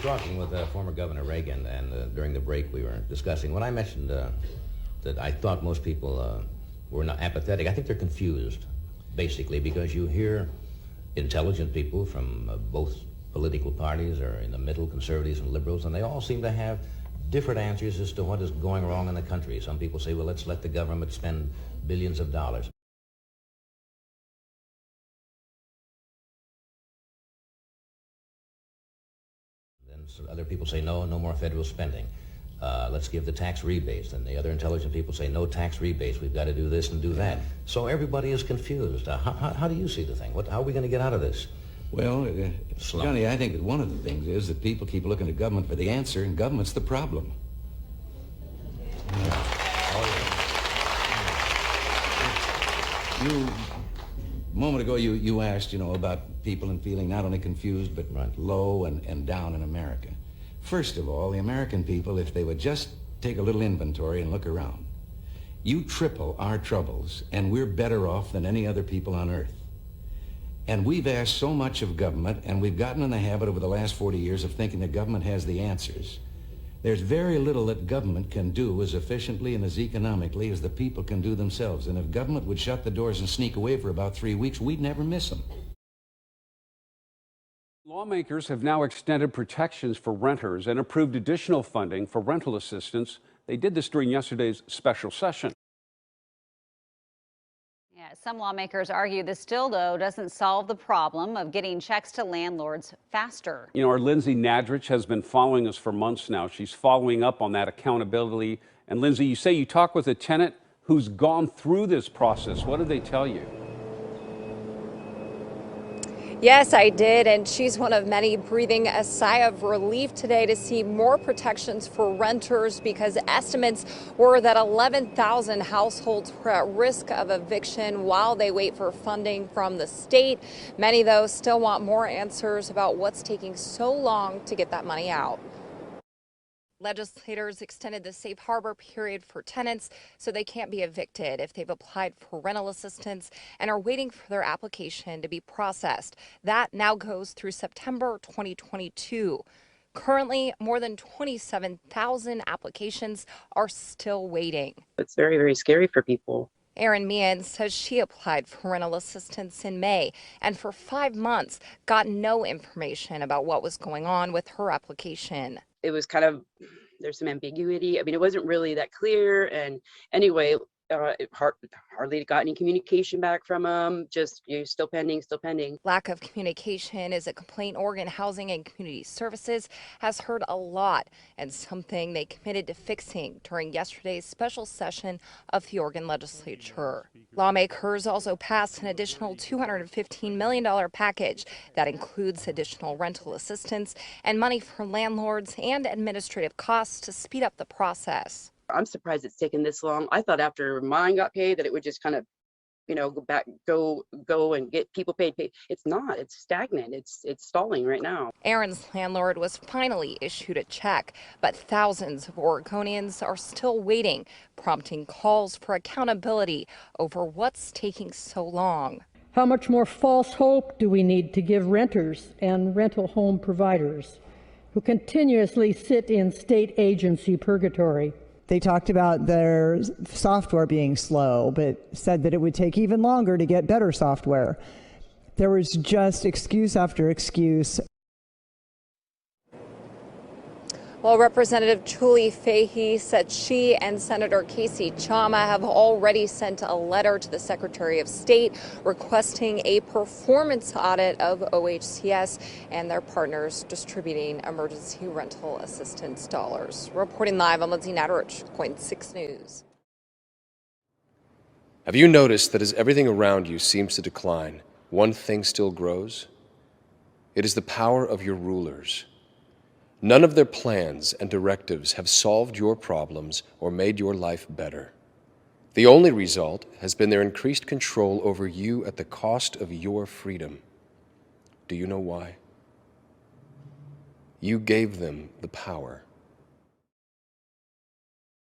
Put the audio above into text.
talking with former Governor Reagan, and during the break we were discussing, when I mentioned that I thought most people were not apathetic, I think they're confused, basically, because you hear intelligent people from both political parties or in the middle, conservatives and liberals, and they all seem to have different answers as to what is going wrong in the country. Some people say, well, let's let the government spend billions of dollars. Other people say, no more federal spending. Let's give the tax rebates. And the other intelligent people say, no tax rebates. We've got to do this and do that. So everybody is confused. How do you see the thing? How are we going to get out of this? Well, Johnny, I think that one of the things is that people keep looking to government for the answer, and government's the problem. A moment ago, you asked, about people and feeling not only confused, but low and down in America. First of all, the American people, if they would just take a little inventory and look around, you triple our troubles, and we're better off than any other people on earth. And we've asked so much of government, and we've gotten in the habit over the last 40 years of thinking that government has the answers. There's very little that government can do as efficiently and as economically as the people can do themselves. And if government would shut the doors and sneak away for about 3 weeks, we'd never miss them. Lawmakers have now extended protections for renters and approved additional funding for rental assistance. They did this during yesterday's special session. Yeah, some lawmakers argue this still, though, doesn't solve the problem of getting checks to landlords faster. Our Lindsay Nadrich has been following us for months now. She's following up on that accountability. And Lindsay, you say you talked with a tenant who's gone through this process. What did they tell you? Yes, I did, and she's one of many breathing a sigh of relief today to see more protections for renters, because estimates were that 11,000 households were at risk of eviction while they wait for funding from the state. Many, though, still want more answers about what's taking so long to get that money out. Legislators extended the safe harbor period for tenants so they can't be evicted if they've applied for rental assistance and are waiting for their application to be processed. That now goes through September 2022. Currently, more than 27,000 applications are still waiting. It's very, very scary for people. Erin Meehan says she applied for rental assistance in May and for 5 months got no information about what was going on with her application. It was kind of, there's some ambiguity. I mean, it wasn't really that clear. And anyway, hardly got any communication back from them. Just, still pending, still pending. Lack of communication is a complaint Oregon Housing and Community Services has heard a lot, and something they committed to fixing during yesterday's special session of the Oregon Legislature. Lawmakers also passed an additional $215 million package that includes additional rental assistance and money for landlords and administrative costs to speed up the process. I'm surprised it's taken this long. I thought after mine got paid that it would just kind of, go and get people paid. It's not. It's stagnant. It's stalling right now. Aaron's landlord was finally issued a check, but thousands of Oregonians are still waiting, prompting calls for accountability over what's taking so long. How much more false hope do we need to give renters and rental home providers who continuously sit in state agency purgatory? They talked about their software being slow, but said that it would take even longer to get better software. There was just excuse after excuse. Well, Representative Julie Fahey said she and Senator Casey Chama have already sent a letter to the Secretary of State requesting a performance audit of OHCS and their partners distributing emergency rental assistance dollars. Reporting live, I'm Lindsay Nadrich, KOIN 6 News. Have you noticed that as everything around you seems to decline, one thing still grows? It is the power of your rulers. None of their plans and directives have solved your problems or made your life better. The only result has been their increased control over you at the cost of your freedom. Do you know why? You gave them the power.